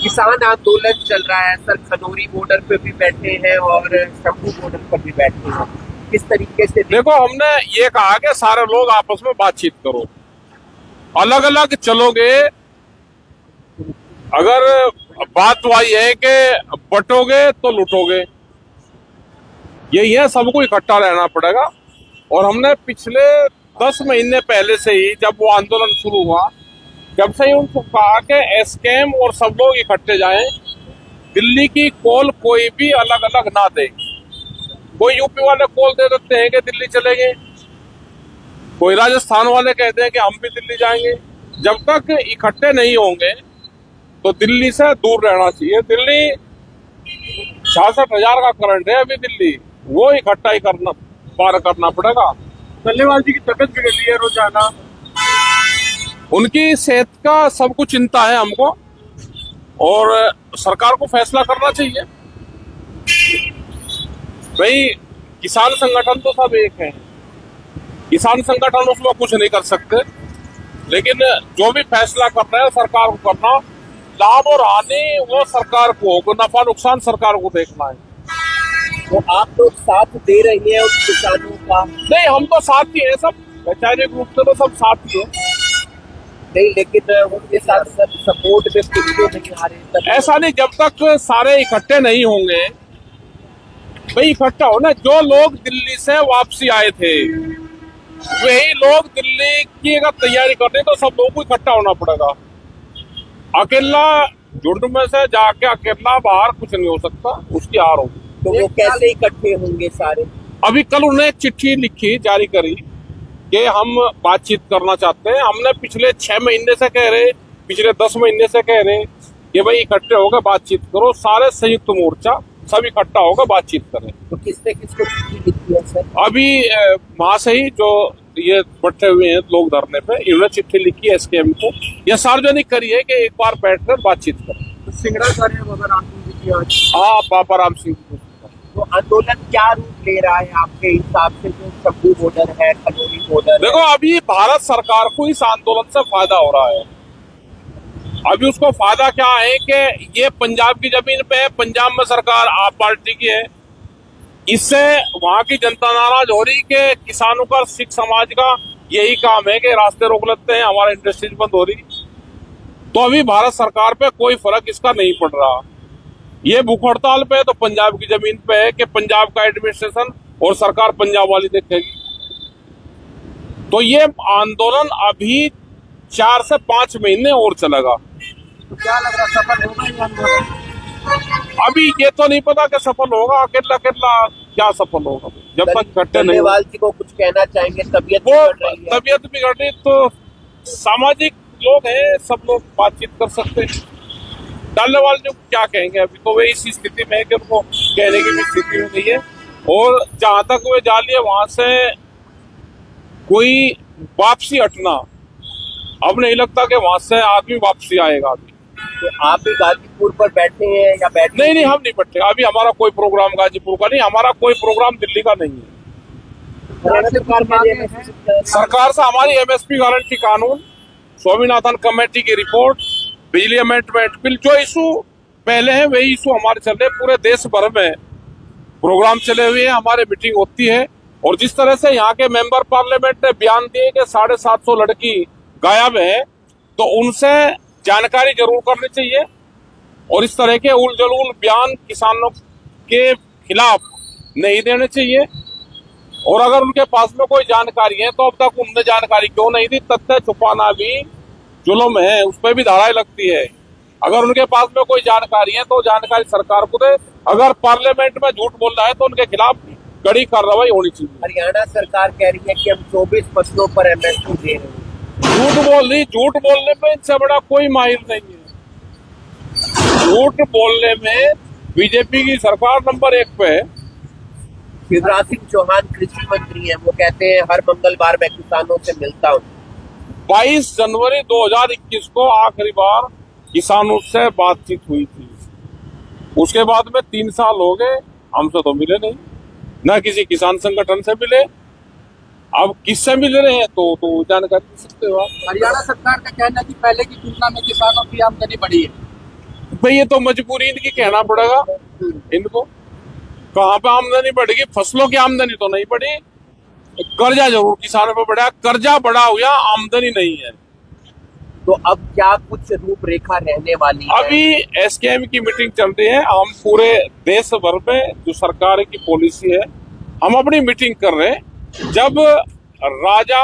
किसान आंदोलन चल रहा है सर, खनौरी बॉर्डर पे भी बैठे हैं और शंभू बॉर्डर पर भी बैठे हैं। किस तरीके से देखो, हमने ये कहा कि सारे लोग आपस में बातचीत करो, अलग अलग चलोगे। अगर बात वही है कि बटोगे तो लूटोगे, यही है, सबको इकट्ठा रहना पड़ेगा। और हमने पिछले 10 महीने पहले से ही, जब वो आंदोलन शुरू हुआ, जब से ही उनको कहा कि एसकेएम और सब लोग इकट्ठे जाएं, दिल्ली की कॉल कोई भी अलग अलग ना दे। कोई यूपी वाले कॉल दे देते हैं कि दिल्ली चलेंगे, कोई राजस्थान वाले कहते हैं कि हम भी दिल्ली जाएंगे। जब तक इकट्ठे नहीं होंगे तो दिल्ली से दूर रहना चाहिए। दिल्ली 66,000 का करंट है अभी दिल्ली, वो इकट्ठा ही करना पार करना पड़ेगा। टल्लेवाल जी की तबीयत बिगड़ रही है रोजाना। उनकी सेहत का सब कुछ चिंता है हमको, और सरकार को फैसला करना चाहिए। भाई, किसान संगठन तो सब एक है, किसान संगठन उसमें कुछ नहीं कर सकते, लेकिन जो भी फैसला करना है सरकार को करना। लाभ और हानि वो सरकार को होगा, नफा नुकसान सरकार को देखना है। तो आप लोग साथ दे रही हैं उन किसानों का? नहीं, हम तो साथ ही है, सब वैचारिक रूप से तो सब साथ ही है। नहीं, लेकिन उनके साथ सब सपोर्ट में कुछ तो नहीं आ रहे। ऐसा नहीं, जब तक सारे इकट्ठे नहीं होंगे। भाई, इकट्ठा हो ना, जो लोग दिल्ली से वापसी आए थे वही लोग दिल्ली की अगर तैयारी करते तो सब लोगों को इकट्ठा होना पड़ेगा। अकेला झुंड में से जाके अकेला बाहर कुछ नहीं हो सकता, उसकी हार होगी। तो वो कैसे इकट्ठे होंगे सारे? अभी कल उन्होंने एक चिट्ठी लिखी, जारी करी कि हम बातचीत करना चाहते हैं। हमने पिछले 6 महीने से कह रहे, पिछले 10 महीने से कह रहे कि भाई इकट्ठे होकर बातचीत करो, सारे संयुक्त मोर्चा सब इकट्ठा होकर बातचीत करें। तो किसने किसको चिट्ठी लिखी है सर? अभी वहां से ही जो ये बैठे हुए हैं लोग धरने पे, इन्होंने चिट्ठी लिखी है एसकेएम को, यह सार्वजनिक करी है कि एक बार बैठकर बातचीत करें। तो सिंगड़ा कर रहे हैं बाबा राम सिंह जी की आज। हाँ, बाबा राम सिंह जी। तो आंदोलन क्या रूप ले रहा है आपके हिसाब से? जो शंभू बॉर्डर है, खनौरी बॉर्डर देखो, अभी भारत सरकार को इस आंदोलन से फायदा हो रहा है। अभी उसको फायदा क्या है कि ये पंजाब की जमीन पे है, पंजाब में सरकार आप पार्टी की है। इससे वहां की जनता नाराज हो रही कि किसानों का, सिख समाज का यही काम है कि रास्ते रोक लेते हैं, हमारा इंडस्ट्रीज बंद हो रही। तो अभी भारत सरकार पे कोई फर्क इसका नहीं पड़ रहा। ये भूख हड़ताल पे तो पंजाब की जमीन पे है कि पंजाब का एडमिनिस्ट्रेशन और सरकार पंजाब वाली देखेगी। तो ये आंदोलन अभी 4 से 5 महीने और चलेगा। तो क्या लग रहा है, सफल होगा ये आंदोलन? अभी ये तो नहीं पता कि सफल होगा, अकेला अकेला क्या सफल होगा जब तक इकट्ठे नहीं। टल्लेवाल जी को कुछ कहना चाहेंगे? तबीयत वो बिगड़ रही है। तबीयत बिगड़ रही, तो सामाजिक लोग हैं, सब लोग बातचीत कर सकते हैं। टल्लेवाल जो क्या कहेंगे, अभी तो वे इस स्थिति में है कि उनको कहने की भी स्थिति में नहीं है। और जहां तक वे जा लिए वहां से कोई वापसी हटना, अब नहीं लगता कि वहां से आदमी वापसी आएगा। अभी तो आप भी गाजीपुर पर बैठे हैं या बैठे? नहीं, हम नहीं बैठे। अभी हमारा कोई प्रोग्राम गाजीपुर का नहीं, हमारा कोई प्रोग्राम दिल्ली का नहीं है। हरियाणा सरकार में सरकार से हमारी एमएसपी गारंटी कानून, स्वामीनाथन कमेटी की रिपोर्ट, बिजली अमेंडमेंट बिल, जो इशू पहले हैं वही इशू हमारे चल रहे। पूरे देश भर में प्रोग्राम चले हुए हैं, हमारे मीटिंग होती है। और जिस तरह से यहाँ के मेंबर पार्लियामेंट ने बयान दिए कि 750 लड़की गायब है, तो उनसे जानकारी जरूर करनी चाहिए। और इस तरह के उल जलूल बयान किसानों के खिलाफ नहीं देने चाहिए। और अगर उनके पास में कोई जानकारी है तो अब तक उनने जानकारी क्यों नहीं दी? तथ्य छुपाना भी जुल्म है, उस पर भी धाराएं लगती है। अगर उनके पास में कोई जानकारी है तो जानकारी सरकार को दे। अगर पार्लियामेंट में झूठ बोल रहा है तो उनके खिलाफ कड़ी कार्रवाई होनी चाहिए। हरियाणा सरकार कह रही है कि हम 24 फसलों पर एमएसपी दे रहे हैं। झूठ बोल रही, झूठ बोलने में इनसे बड़ा कोई माहिर नहीं है। झूठ बोलने में बीजेपी की सरकार नंबर 1 पे है। शिवराज सिंह चौहान कृषि मंत्री हैं, वो कहते हैं हर मंगलवार मैं किसानों से मिलता हूँ। 22 जनवरी 2021 को आखिरी बार किसानों से बातचीत हुई थी। उसके बाद में 3 साल हो गए, हमसे तो मिले नहीं, न किसी किसान संगठन से मिले। अब किससे मिल रहे हैं तो जानकारी दे सकते हो आप। हरियाणा सरकार का कहना है कि पहले की तुलना में किसानों की आमदनी बढ़ी है। भाई ये तो मजबूरी इनकी कहना पड़ेगा इनको। कहाँ पे आमदनी बढ़ेगी? फसलों की आमदनी तो नहीं बढ़ी, कर्जा जरूर किसानों पे बढ़ा, कर्जा बढ़ा हुआ, आमदनी नहीं है। तो अब क्या कुछ रूपरेखा रहने वाली है? अभी एसकेएम की मीटिंग चल रही है, हम पूरे देश भर में जो सरकार की पॉलिसी है हम अपनी मीटिंग कर रहे हैं। जब राजा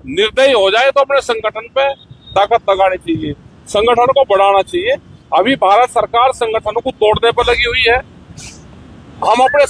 निर्दयी हो जाए तो अपने संगठन पे ताकत लगानी चाहिए, संगठन को बढ़ाना चाहिए। अभी भारत सरकार संगठनों को तोड़ने पर लगी हुई है। हम अपने